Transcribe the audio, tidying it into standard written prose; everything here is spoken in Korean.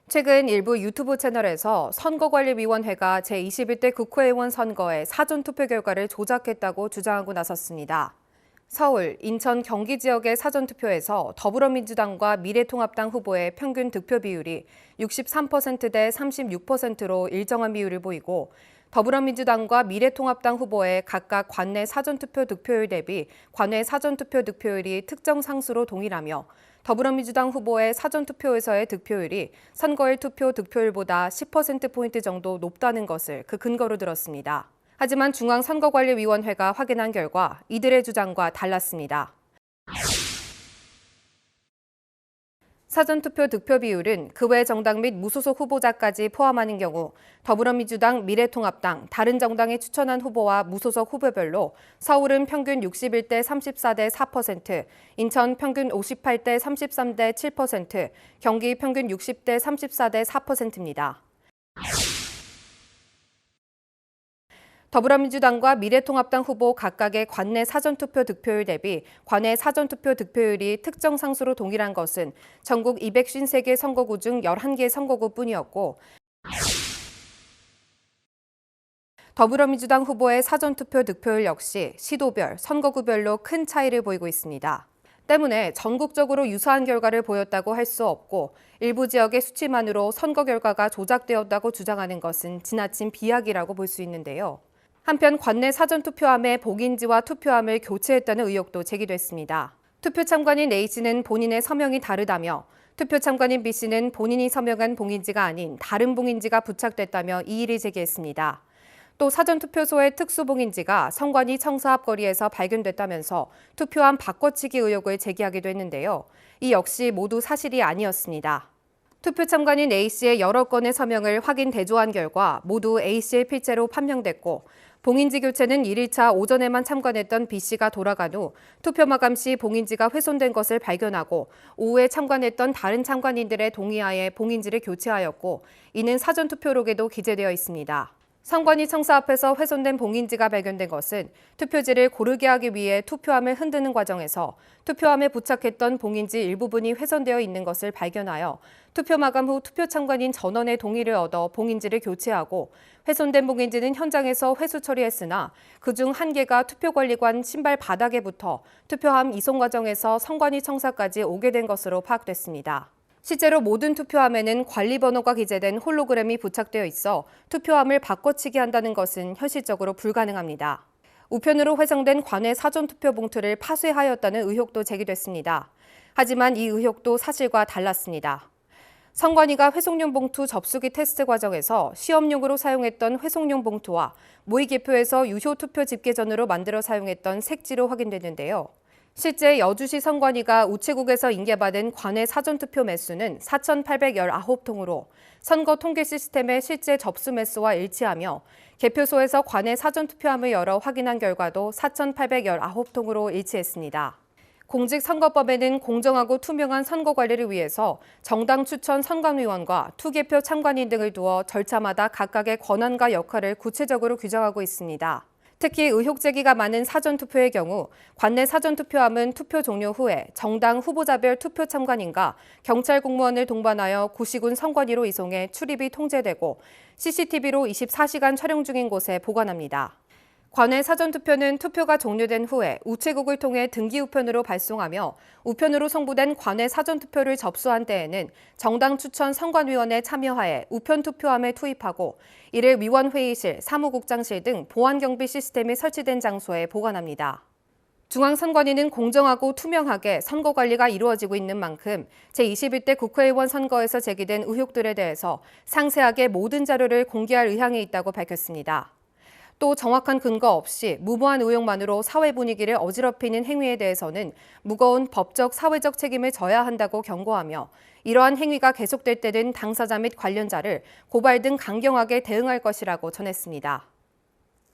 최근 일부 유튜브 채널에서 선거관리위원회가 제21대 국회의원 선거의 사전투표 결과를 조작했다고 주장하고 나섰습니다. 서울, 인천, 경기 지역의 사전투표에서 더불어민주당과 미래통합당 후보의 평균 득표 비율이 63%대 36%로 일정한 비율을 보이고 더불어민주당과 미래통합당 후보의 각각 관내 사전투표 득표율 대비 관외 사전투표 득표율이 특정 상수로 동일하며 더불어민주당 후보의 사전투표에서의 득표율이 선거일 투표 득표율보다 10%포인트 정도 높다는 것을 그 근거로 들었습니다. 하지만 중앙선거관리위원회가 확인한 결과 이들의 주장과 달랐습니다. 사전투표 득표 비율은 그 외 정당 및 무소속 후보자까지 포함하는 경우 더불어민주당, 미래통합당, 다른 정당이 추천한 후보와 무소속 후보별로 서울은 평균 61대 34대 4%, 인천 평균 58대 33대 7%, 경기 평균 60대 34대 4%입니다. 더불어민주당과 미래통합당 후보 각각의 관내 사전투표 득표율 대비 관외 사전투표 득표율이 특정 상수로 동일한 것은 전국 253개 선거구 중 11개 선거구뿐이었고 더불어민주당 후보의 사전투표 득표율 역시 시도별, 선거구별로 큰 차이를 보이고 있습니다. 때문에 전국적으로 유사한 결과를 보였다고 할 수 없고 일부 지역의 수치만으로 선거 결과가 조작되었다고 주장하는 것은 지나친 비약이라고 볼 수 있는데요. 한편 관내 사전투표함의 복인지와 투표함을 교체했다는 의혹도 제기됐습니다. 투표 참관인 A씨는 본인의 서명이 다르다며 투표 참관인 B씨는 본인이 서명한 봉인지가 아닌 다른 봉인지가 부착됐다며 이의를 제기했습니다. 또 사전투표소의 특수봉인지가 선관위 청사 앞 거리에서 발견됐다면서 투표함 바꿔치기 의혹을 제기하기도 했는데요. 이 역시 모두 사실이 아니었습니다. 투표 참관인 A씨의 여러 건의 서명을 확인 대조한 결과 모두 A씨의 필체로 판명됐고 봉인지 교체는 1일차 오전에만 참관했던 B씨가 돌아간 후 투표 마감 시 봉인지가 훼손된 것을 발견하고 오후에 참관했던 다른 참관인들의 동의하에 봉인지를 교체하였고 이는 사전투표록에도 기재되어 있습니다. 선관위 청사 앞에서 훼손된 봉인지가 발견된 것은 투표지를 고르게 하기 위해 투표함을 흔드는 과정에서 투표함에 부착했던 봉인지 일부분이 훼손되어 있는 것을 발견하여 투표 마감 후 투표 참관인 전원의 동의를 얻어 봉인지를 교체하고 훼손된 봉인지는 현장에서 회수 처리했으나 그중 한 개가 투표관리관 신발 바닥에 붙어 투표함 이송 과정에서 선관위 청사까지 오게 된 것으로 파악됐습니다. 실제로 모든 투표함에는 관리번호가 기재된 홀로그램이 부착되어 있어 투표함을 바꿔치기 한다는 것은 현실적으로 불가능합니다. 우편으로 회성된 관외 사전투표 봉투를 파쇄하였다는 의혹도 제기됐습니다. 하지만 이 의혹도 사실과 달랐습니다. 선관위가 회송용 봉투 접수기 테스트 과정에서 시험용으로 사용했던 회송용 봉투와 모의개표에서 유효 투표 집계전으로 만들어 사용했던 색지로 확인됐는데요. 실제 여주시 선관위가 우체국에서 인계받은 관외 사전투표 매수는 4,819통으로 선거 통계 시스템의 실제 접수 매수와 일치하며 개표소에서 관외 사전투표함을 열어 확인한 결과도 4,819통으로 일치했습니다. 공직선거법에는 공정하고 투명한 선거 관리를 위해서 정당 추천 선관위원과 투개표 참관인 등을 두어 절차마다 각각의 권한과 역할을 구체적으로 규정하고 있습니다. 특히 의혹 제기가 많은 사전투표의 경우 관내 사전투표함은 투표 종료 후에 정당 후보자별 투표 참관인과 경찰 공무원을 동반하여 구시군 선관위로 이송해 출입이 통제되고 CCTV로 24시간 촬영 중인 곳에 보관합니다. 관외 사전투표는 투표가 종료된 후에 우체국을 통해 등기 우편으로 발송하며 우편으로 송부된 관외 사전투표를 접수한 때에는 정당 추천 선관위원회 참여하에 우편 투표함에 투입하고 이를 위원회의실, 사무국장실 등 보안경비 시스템이 설치된 장소에 보관합니다. 중앙선관위는 공정하고 투명하게 선거 관리가 이루어지고 있는 만큼 제21대 국회의원 선거에서 제기된 의혹들에 대해서 상세하게 모든 자료를 공개할 의향이 있다고 밝혔습니다. 또 정확한 근거 없이 무모한 의혹만으로 사회 분위기를 어지럽히는 행위에 대해서는 무거운 법적, 사회적 책임을 져야 한다고 경고하며 이러한 행위가 계속될 때는 당사자 및 관련자를 고발 등 강경하게 대응할 것이라고 전했습니다.